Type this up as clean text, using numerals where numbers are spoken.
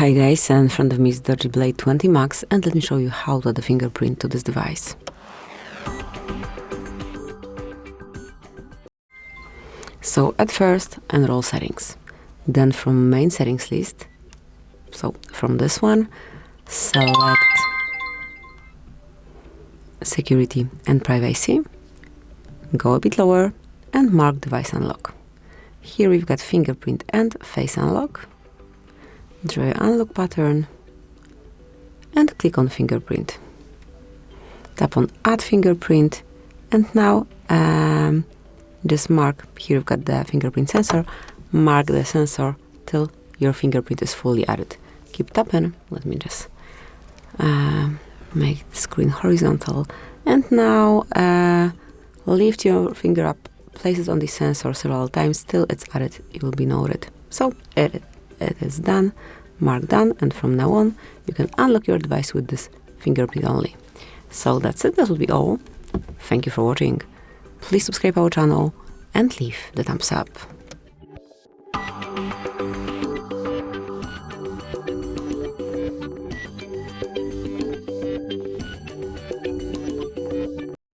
Hi guys, in front of me is DOOGEE Blade 20 Max, and let me show you how to add a fingerprint to this device. So at first, enroll settings. Then from main settings list, so from this one, select security and privacy, go a bit lower and mark device unlock. Here we've got fingerprint and face unlock. Draw your unlock pattern and click on fingerprint. Tap on add fingerprint, and now just mark, here you've got the fingerprint sensor, mark the sensor till your fingerprint is fully added. Keep tapping. Let me just make the screen horizontal, and now lift your finger up, place it on the sensor several times till it's added. It will be noted. So it is done. Mark done, and from now on you can unlock your device with this fingerprint only. So that's it. That will be all. Thank you for watching. Please subscribe our channel and leave the thumbs up.